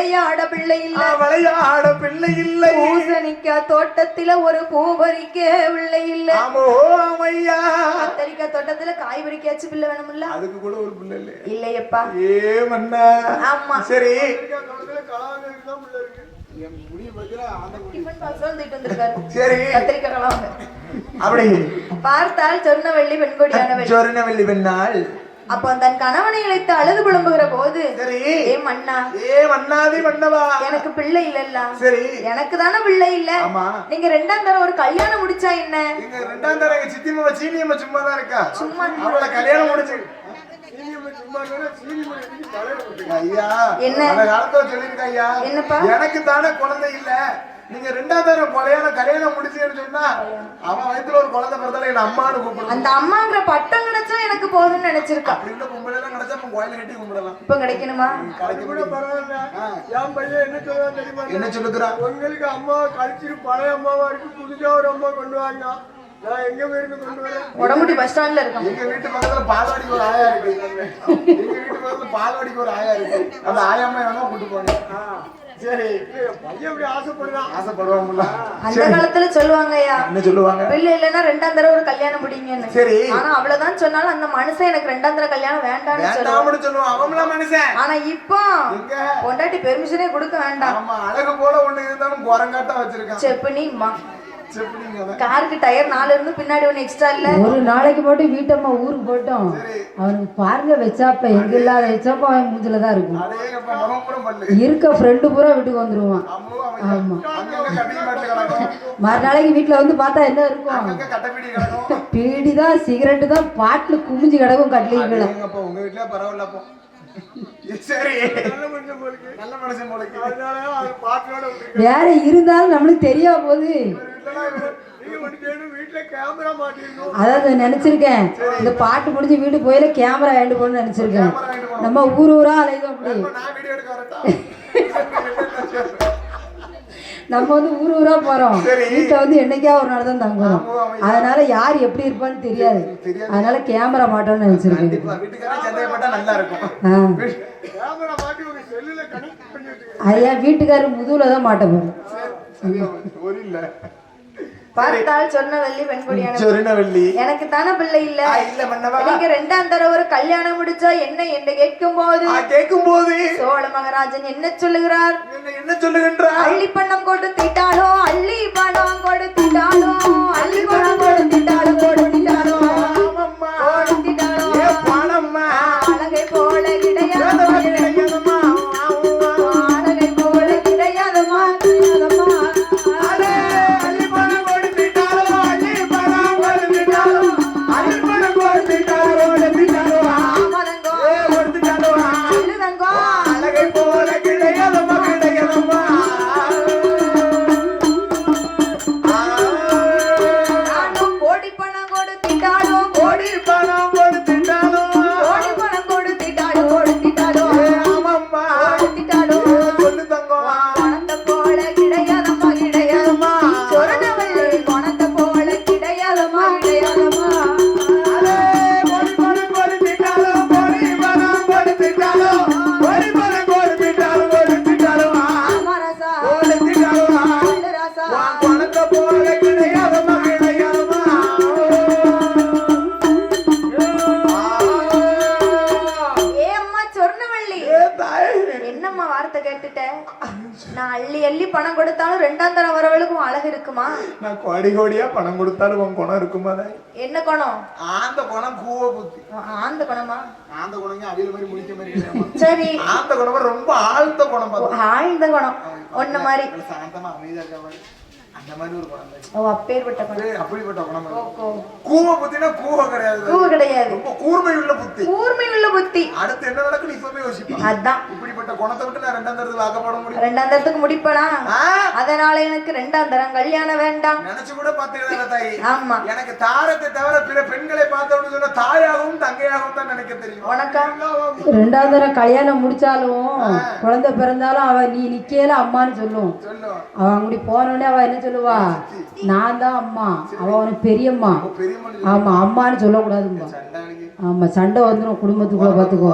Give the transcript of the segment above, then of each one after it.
விளையாட பிள்ளை இல்ல, விளையாட பிள்ளை இல்லை. பூசணிக்கா தோட்டத்துல ஒரு பூ பறிக்க பிள்ளை இல்ல. கத்தரிக்காய் தோட்டத்துல காய் பறிக்காச்சு பிள்ளை வேணும்ல, அதுக்கு கூட ஒரு பிள்ளை இல்லை. இல்லையப்பா. மன்னா. ஆமா சரி. பார்த்தால் சொர்ணவள்ளி பெண்கொடியானவள். சொர்ணவள்ளி பெண்ணாள். அப்போ தன் கணவனை இழைத்து அழுது புலம்புகிற போது, ஏ மன்னா, மன்னாதி மன்னவா, எனக்கு பிள்ளை இல்லல்ல. சரி, எனக்கு தானே பிள்ளை இல்ல. நீங்க ரெண்டாம் தரம் ஒரு கல்யாணம் முடிச்சா என்ன? நீங்க ரெண்டாம் தரம் எங்க சித்தியம்மா சீனியம்மா சும்மா தான் இருக்கா. சும்மா அவளை கல்யாணம் முடிச்சு எனக்கு தானே குழந்தை இல்ல, நீங்க ரெண்டாவது கல்யாணம் முடிச்சுன்னு சொன்னா அவன் வயித்துல ஒரு குழந்தை பிறந்தால என் அம்மானு கூப்பிடுறேன். அந்த அம்மாங்கிற பட்டம் கிடைச்சா எனக்கு போதும்னு நினைச்சிருக்கா. அப்படின்னு பொம்பளை எல்லாம் கிடைச்சா கோயில கட்டி கும்பிடலாம். இப்ப கிடைக்கணுமா? பரவாயில்ல. என் பையன் என்ன சொல்லுவா தெரியுமா? என்ன சொல்லுகிறான்? உங்களுக்கு அம்மா கழிச்சிட்டு பழைய அம்மாவா இருக்கு, புதுசா ஒரு அம்மா கொண்டு வாங்க. உடம்புட்டி பஸ் ஸ்டாண்ட்ல இருக்கும். எங்க வீட்டு பக்கத்துல பால்வாடிக்கு ஒரு ஆயா இருக்கு. எங்க வீட்டு பக்கத்துல பால்வாடிக்கு ஒரு ஆயா இருக்கு. அந்த ஆயாம்மா வேணா கூட்டு போங்க. சரி, பையன் எப்படி ஆசைப்படுறான்? ஆசைப்படுவாங்கல்ல. அந்த காலத்துல சொல்லுவாங்கய்யா. என்ன சொல்லுவாங்க? பிள்ளை இல்லைன்னா ரெண்டாம் தடவை ஒரு கல்யாணம் முடிங்கன்னு. சரி. ஆனா அவ்வளவுதான் சொன்னாலும் அந்த மனுஷன் எனக்கு ரெண்டாம் தடவை கல்யாணம் வேண்டாம்னு சொல்லுவான். அவங்களா மனுஷன். ஆனா இப்போ பொண்டாட்டி பெர்மிஷனே கொடுக்க வேண்டாம். ஆமா, அழகு போல ஒண்ணு இருந்தாலும் குரங்காட்டா வச்சிருக்கான். செப்பனிம்மா. காருக்கு டயர் 4 இருந்து பின்னாடி ஒண்ணு எக்ஸ்ட்ரா இல்ல. ஒரு நாளைக்கு மட்டும் வீட்டம்மா ஊருக்கு போட்டோம். அவனுக்கு பாருங்க வச்சாப்ப எங்க இல்லாத வச்சாப்ப அவன் மூஞ்சில தான் இருக்கும். இருக்க ஃப்ரெண்டு பூரா வீட்டுக்கு வந்துருவான். ஆமா, மறுநாளைக்கு வீட்டுல வந்து பார்த்தா என்ன இருக்கும்? பீடி தான், சிகரெட்டு தான், பாட்டுல குமிஞ்சு கிடக்கும் கட்லிகளை. உங்க வீட்டுல பரவாயில்ல. வேற இருந்தாலும் நம்மளுக்கு தெரியாம போது. அதாவது நினைச்சிருக்கேன், இந்த பாட்டு முடிஞ்சு வீடு போயில கேமரா வாங்கிட்டு போகணும்னு நினைச்சிருக்கேன். நம்ம ஊர் ஊரா அலைதோம். அப்படி நம்ம வந்து ஊர் ஊரா போறோம். வீட்டுல வந்து என்னைக்கா ஒரு நாள் தான் தங்குறோம். அதனால யார் எப்படி இருப்பான்னு தெரியாது. அதனால கேமரா மாட்டோம்னு நினைச்சிருக்கேன். ஐயா வீட்டுக்காரர் முதுகுல தான் மாட்ட போறோம். பார்த்தால் சொர்ணவள்ளி பெண்கொடியானவள். எனக்கு தானே பிள்ளை இல்ல. நீங்க ரெண்டாம் தடவை ஒரு கல்யாணம் முடிச்சா என்ன என்று கேட்கும் போது சோழ மகாராஜன் என்ன சொல்லுகிறார்? என்ன சொல்லுகின்றார்? அள்ளி பணம் கொடுத்திட்டாலோ, அள்ளி பணம் கொடுத்திட்டாலோ, அள்ளி பணம் கொடுத்திட்டாலோ, கொடுத்திட்டாலோ, கொடுத்திட்டாலோ, அழகை போல கிடையாது, அழகை போல கிடையாதுமா, கிடையாதுமா. நான் அள்ளி அள்ளி பணம் கொடுத்தாலும் ரெண்டாம் தரம் வரவளுக்கும் அழகு இருக்குமா? நான் கோடி கோடியா பணம் கொடுத்தாலும் உன் குணம் இருக்குமா? என்ன குணம்? ஆந்த குணம் கூவ புத்தி. ஆந்த குணமா? ஆந்த குணங்க அவியல் மாதிரி முடிக்க மாதிரி. சரி, ஆந்த குணம் ரொம்ப ஆழ்ந்த குணம். ஆழ்ந்த குணம் ஒண்ணு மாதிரி சாந்தமா அமைதியா இருக்க மாதிரி. அந்த மாதிரி ஒரு குணம். ஓ, அப்பேர்பட்ட குணம். அப்படிப்பட்ட குணம். கூவ புத்தினா கூவ கிடையாது. கூவ கிடையாது. ரொம்ப கூர்மை உள்ள புத்தி. கூர்மை உள்ள புத்தி. அடுத்து என்ன நடக்குன்னு இப்பவே யோசிப்பா. அதான் இப்படிப்பட்ட குணத்தை விட்டு நான் ரெண்டாம் தரத்துக்கு வாக்கப்பட முடியும். ரெண்டாம் தரத்துக்கு முடிப்பனா? அதனால எனக்கு ரெண்டாம் தரம் கல்யாணம் வேண்டாம். நினைச்சு கூட பாத்துக்கிறேன் தாய். ஆமா, எனக்கு தாரத்தை தவிர பிற பெண்களை பார்த்தோம்னு சொன்னா தாயாகவும் தங்கையாகவும் தான் நினைக்க தெரியும். உனக்கா? ரெண்டாம் தரம் கல்யாணம் முடிச்சாலும் குழந்தை பிறந்தாலும் அவ நீ நிக்கல அம்மான்னு சொல்லும். அவ அங்கடி போனோடனே அவ என்ன சொல்லுவா? நான் தான் அம்மா, அவ உனக்கு பெரியம்மா. ஆமா, அம்மான்னு சொல்லக்கூடாதுங்க. ஆமா, சண்டை வந்துடும் குடும்பத்துக்குள்ள. பாத்துக்கோ.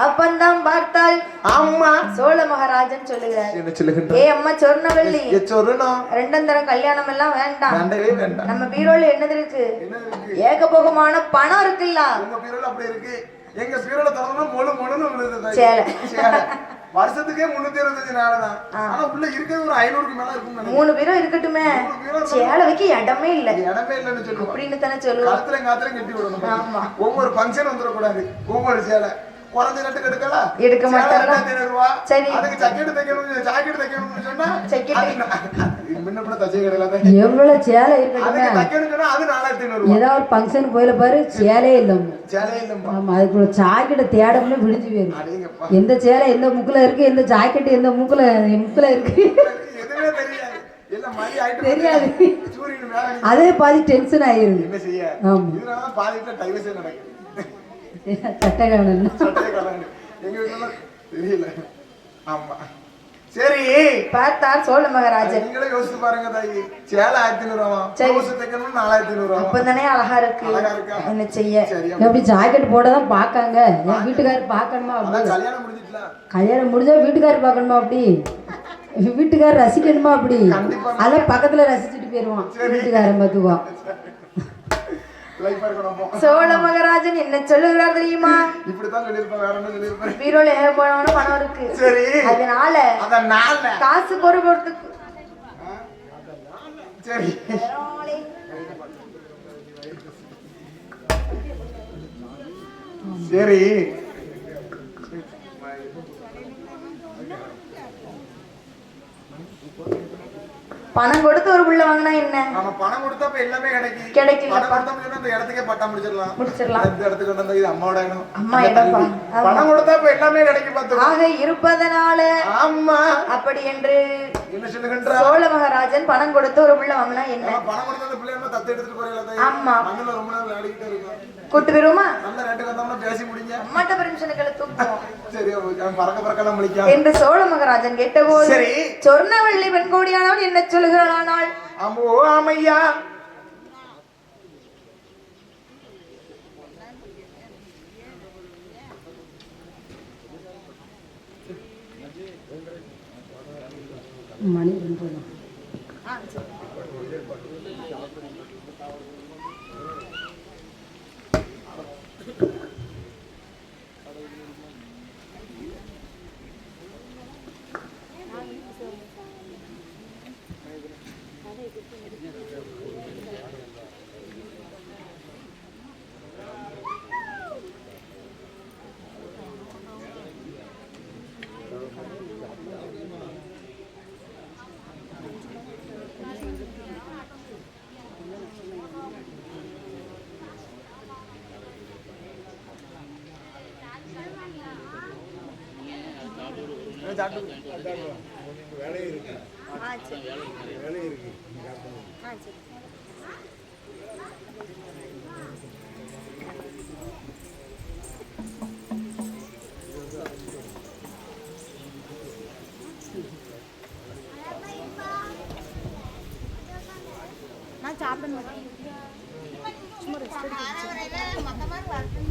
அப்பந்தான் பார்த்தால் சோழ மகாராஜன் சொல்லுகிறார். என்ன சொல்லுகின்ற? ஏ அம்மா சொர்ணவல்லி, சொர்ணம் ரெண்டந்தரம் கல்யாணம் எல்லாம் வேண்டாம். வேண்டவே வேண்டாம். நம்ம பீரோல என்னது இருக்கு? என்ன இருக்கு? ஏகபோகமான பணம் இருக்குல்ல. உங்க பீரோல அப்படி இருக்கு. எங்க பீரோல திறந்தா மொழு மொழுன்னு விழுது. சேலை வருஷத்துக்கே 325 நாள் தான். ஆனா உள்ள இருக்கிறது ஒரு 500க்கு மேல இருக்கும். 3 பீரோ இருக்கட்டுமே, சேலை வைக்க இடமே இல்ல. இடமே இல்லன்னு சொல்லுவோம். அப்படின்னு தானே சொல்லுவோம். காத்துல காத்துல கட்டி விடணும். ஆமா, ஒவ்வொரு ஃபங்க்ஷன் வந்துட கூடாது. ஒவ்வொரு சேலை குறைஞ்ச ரேட்டுக்கு எடுக்கலாம். எடுக்க மாட்டாங்க. சரி, அதுக்கு ஜாக்கெட் தைக்கணும், ஜாக்கெட் தைக்கணும்னு சொன்னா முன்ன கூட தச்சை கடையில எவ்வளவு சேலை இருக்கு. அதுக்கு தைக்கணும்னு சொன்னா அது 4500. ஏதாவது ஒரு ஃபங்க்ஷன் போயில பாரு சேலே இல்லம்மா. சேலே இல்லம்மா. ஆமா, அதுக்குள்ள ஜாக்கெட்டை தேடம்னு விடிஞ்சு போயிடும். எந்த சேலை எந்த முக்குல இருக்கு, எந்த ஜாக்கெட் எந்த முக்குல இருக்கு எதுவுமே தெரியாது. எல்லாம் மாதிரி ஆயிட்டு தெரியாது. சூரியன் மேல அதே பாதி டென்ஷன் ஆயிருது. என்ன செய்ய? ஆமா, இதனால பாதியில டைவர்ஸே நடக்குது. சட்டகாரன் எங்க வீட்டுல தெரியல. ஆமா, சரி. பார்த்தார் சோழ மகாராஜன். நீங்களே யோசிச்சு பாருங்க தாயி. சேலை 1500 தைக்கணும், 4500. அப்பதானே அழகா இருக்கு. என்ன செய்ய? எப்படி ஜாக்கெட் போடதான் பாக்காங்க. என் வீட்டுக்காரர் பாக்கணுமா? அப்படி கல்யாணம் முடிஞ்சிட்டலாம். கல்யாணம் முடிஞ்சா வீட்டுக்காரர் பாக்கணுமா? அப்படி வீட்டுக்காரர் ரசிக்கணுமா? அப்படி அதெல்லாம் பக்கத்துல ரசிச்சுட்டு போயிருவான் வீட்டுக்காரன் பார்த்துக்குவான். சோழ மகாராஜன் என்ன சொல்லுகிறார் தெரியுமா? இப்படித்தான் சொல்லிருப்பேன், வேற என்ன சொல்லிருப்பேன்? பீரோல ஏகப்போன பணம் இருக்கு. சரி, அதனால காசு பொறுப்பதுக்கு சரி சரி பணம் கொடுத்து ஒரு புள்ள வாங்கினா என்ன? நம்ம பணம் கொடுத்தா எல்லாமே கிடைக்கல. அந்த இடத்துக்கே பட்டா முடிச்சிடலாம். இந்த இடத்துக்கு கொண்டு இது அம்மாவோட இடம். அம்மா இடம். பணம் கொடுத்தா எல்லாமே கிடைக்கும். பார்த்து ஆக இருப்பதனால ஆமா அப்படி என்று என்ன சொல்லுகின்ற சோழ மகாராஜன் பணம் கொடுத்து ஒரு புள்ள வாங்கினா என்ன? பணம் கொடுத்த அந்த பிள்ளை என்ன தத்து எடுத்துட்டு போறீங்களா? ஆமா, மண்ணுல ரொம்ப நேரம் விளையாடிட்டே இருக்கும். கூட்டு போயிருமா? நல்ல ரேட்டுக்கு வந்தோம்னா பேசி முடிங்க. அம்மாட்ட பெர்மிஷனுக்கு தூக்குவோம். சரி, பறக்கலாம் முடிக்கும் என்று சோழ மகாராஜன் கேட்டபோது சரி, சொர்ணவல்லி வெண்கோடியானவள் என்ன சொல்லுகிறாள்? அம்மோ ஆமையா, மணி வேலை இருக்கு. நான் சாப்பிட மாட்டேன். சும்மா ரெஸ்ட் எடுக்க